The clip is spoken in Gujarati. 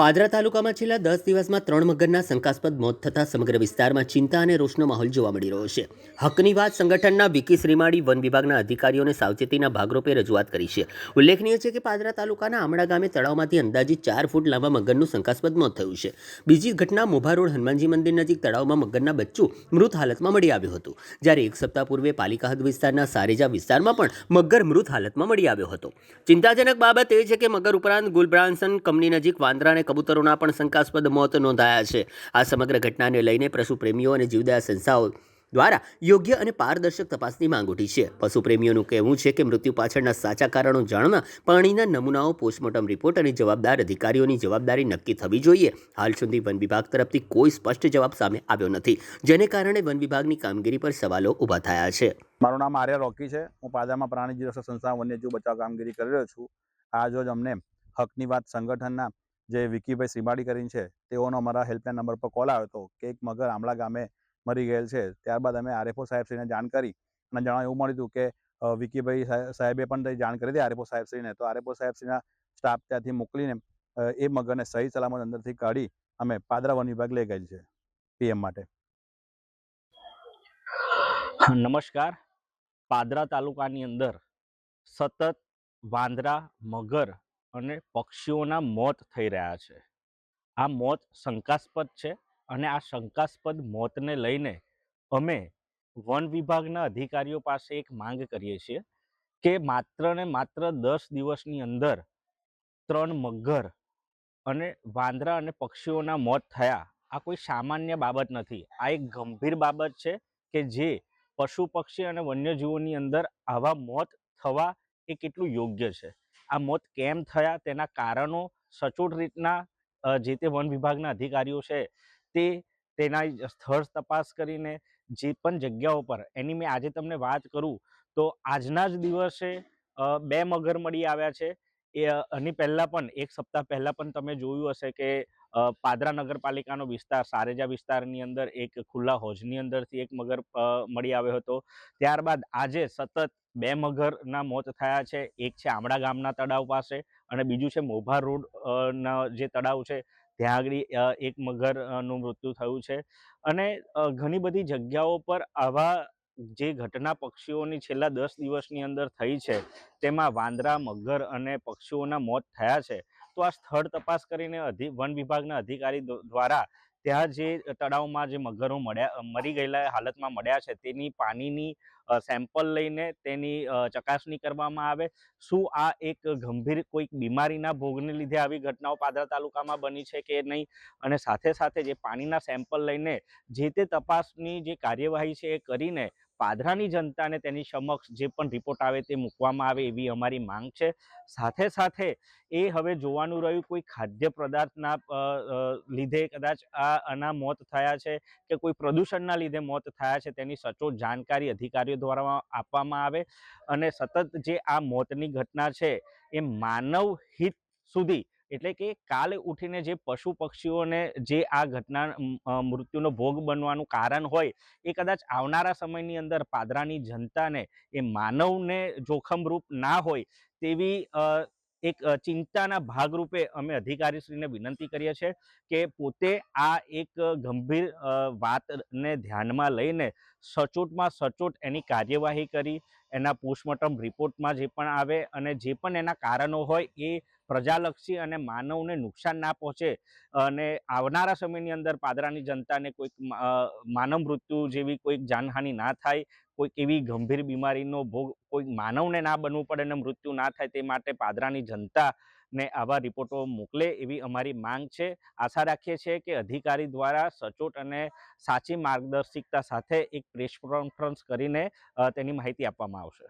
પાદરા તાલુકામાં છેલ્લા 10 દિવસમાં 3 મગરના શંકાસ્પદ મોત થતાં સમગ્ર વિસ્તારમાં ચિંતા અને રોષનો માહોલ જોવા મળી રહ્યો છે. હકની વાત સંગઠનના વિકી શ્રીમાળી વન વિભાગના અધિકારીઓને સાવચેતીના ભાગરૂપે રજૂઆત કરી છે. ઉલ્લેખનીય છે કે પાદરા તાલુકાના આમડા ગામે તળાવમાંથી અંદાજિત 4 ફૂટ લાંબા મગરનું શંકાસ્પદ મોત થયું છે. બીજી ઘટના મોભા રોડ હનુમાનજી મંદિર નજીક તળાવમાં મગરના બચ્ચું મૃત હાલતમાં મળી આવ્યું હતું, જ્યારે એક સપ્તાહ પૂર્વે પાલિકા હદ વિસ્તારના સારેજા વિસ્તારમાં પણ મગર મૃત હાલતમાં મળી આવ્યો હતો. ચિંતાજનક બાબત એ છે કે મગર ઉપરાંત ગુલબ્રાન્સન કંપની નજીક વાંદરા અને કબૂતરોના પણ શંકાસ્પદ મોત નોંધાયા છે. આ સમગ્ર ઘટનાને લઈને પશુપ્રેમીઓ અને જીવદયા સંસ્થાઓ દ્વારા યોગ્ય અને પારદર્શક તપાસની માંગ ઉઠી છે. પશુપ્રેમીઓનું કહેવું છે કે મૃત્યુ પાછળના સાચા કારણો જાણવા પાણીના નમૂનાઓ, પોસ્ટમોર્ટમ રિપોર્ટ અને જવાબદાર અધિકારીઓની જવાબદારી નક્કી થવી જોઈએ. હાલ સુધી વન વિભાગ તરફથી કોઈ સ્પષ્ટ જવાબ સામે આવ્યો નથી, જેને કારણે વન વિભાગની કામગીરી પર સવાલો ઊભા થયા છે. મારું નામ આર્ય રોકી છે. હું પાદરામાં પ્રાણી જીવ રક્ષક સંસ્થા વન્યજીવ બચાવ કામગીરી કરી રહ્યો છું. આજ રોજ અમને હકની વાત સંગઠનના જે વિકીભાઈ શ્રીમાળી કરીને છે, તેઓનો અમારા હેલ્પલાઇન નંબર પર કોલ આવ્યો હતો કે એક મગર આમલા ગામે મરી ગયેલ છે. ત્યારબાદ અમે આરએફઓ સાહેબશ્રીને જાણ કરી અને જાણવા એવું મળ્યું હતું કે વિકીભાઈ સાહેબે પણ જાણ કરી હતી આરએફઓ સાહેબશ્રીને. તો આરએફઓ સાહેબશ્રીના સ્ટાફ ત્યાંથી મોકલીને એ મગરને સહી સલામત અંદરથી કાઢી અમે પાદરા વન વિભાગ લઈ ગયેલ છે પીએમ માટે. નમસ્કાર. પાદરા તાલુકાની અંદર સતત વાંદરા, મગર અને પક્ષીઓના મોત થઈ રહ્યા છે. આ મોત શંકાસ્પદ છે અને આ શંકાસ્પદ મોતને લઈને અમે વન વિભાગના અધિકારીઓ પાસે એક માંગ કરીએ છીએ કે માત્ર ને માત્ર 10 દિવસની અંદર 3 મગર અને વાંદરા અને પક્ષીઓના મોત થયા. આ કોઈ સામાન્ય બાબત નથી. આ એક ગંભીર બાબત છે કે જે પશુ પક્ષી અને વન્યજીવોની અંદર આવા મોત થવા એ કેટલું યોગ્ય છે. આ મોત કેમ થયા તેના કારણો સચોટ રીતના જે તે વન વિભાગના અધિકારીઓ છે તેના સ્થળ તપાસ કરીને જે પણ જગ્યાઓ પર એની મેં આજે તમને વાત કરું તો આજના જ દિવસે 2 મગર મળી આવ્યા છે. એની પહેલાં પણ એક સપ્તાહ પહેલાં પણ તમે જોયું હશે કે પાદરા નગરપાલિકાનો વિસ્તાર સારેજા વિસ્તારની અંદર એક ખુલ્લા હોજની અંદરથી એક મગર મળી આવ્યો હતો. ત્યારબાદ આજે સતત 2 મગરના મોત થયા છે. એક છે આમડા ગામના તળાવ પાસે અને બીજું છે મોભા રોડ ના જે તળાવ છે ત્યાં આગળ એક મગરનું મૃત્યુ થયું છે. અને ઘણી બધી જગ્યાઓ પર આવા જે ઘટના પક્ષીઓની છેલ્લા 10 દિવસની અંદર થઈ છે તેમાં વાંદરા, મગર અને પક્ષીઓના મોત થયા છે. તો આ સ્થળ તપાસ કરીને વન વિભાગના અધિકારી દ્વારા ત્યાં જે તળાવમાં જે મગરો મરી ગયેલા હાલતમાં મળ્યા છે તેની પાણીની સેમ્પલ લઈને તેની ચકાસણી કરવામાં આવે. શું આ એક ગંભીર કોઈક બીમારીના ભોગને લીધે આવી ઘટનાઓ પાદરા તાલુકામાં બની છે કે નહીં, અને સાથે સાથે જે પાણીના સેમ્પલ લઈને જે તે તપાસની જે કાર્યવાહી છે એ કરીને પાદરાની જનતાને તેની સમક્ષ જે પણ રિપોર્ટ આવે તે મૂકવામાં આવે એવી અમારી માંગ છે. સાથે સાથે એ હવે જોવાનું રહ્યું કોઈ ખાદ્ય પદાર્થના લીધે કદાચ આના મોત થયા છે કે કોઈ પ્રદૂષણના લીધે મોત થયા છે તેની સચોટ જાણકારી અધિકારીઓ દ્વારા આપવામાં આવે અને સતત જે આ મોતની ઘટના છે એ માનવ હિત સુધી, એટલે કે કાલે ઉઠીને જે પશુ પક્ષીઓને જે આ ઘટના મૃત્યુનો ભોગ બનવાનું કારણ હોય એ કદાચ આવનારા સમયની અંદર પાદરાની જનતાને એ માનવને જોખમરૂપ ના હોય તેવી એક ચિંતાના ભાગરૂપે અમે અધિકારીશ્રીને વિનંતી કરીએ છીએ કે પોતે આ એક ગંભીર વાતને ધ્યાનમાં લઈને સચોટમાં સચોટ એની કાર્યવાહી કરી એના પોસ્ટમોર્ટમ રિપોર્ટમાં જે પણ આવે અને જે પણ એના કારણો હોય એ પ્રજાલક્ષી અને માનવને નુકસાન ના પહોંચે અને આવનારા સમયની અંદર પાદરાની જનતાને કોઈક માનવ મૃત્યુ જેવી કોઈક જાનહાનિ ના થાય, કોઈક એવી ગંભીર બીમારીનો ભોગ કોઈક માનવને ના બનવું પડે અને મૃત્યુ ના થાય તે માટે પાદરાની જનતાને આવા રિપોર્ટો મોકલે એવી અમારી માંગ છે. આશા રાખીએ છીએ કે અધિકારી દ્વારા સચોટ અને સાચી માર્ગદર્શિકતા સાથે એક પ્રેસ કોન્ફરન્સ કરીને તેની માહિતી આપવામાં આવશે.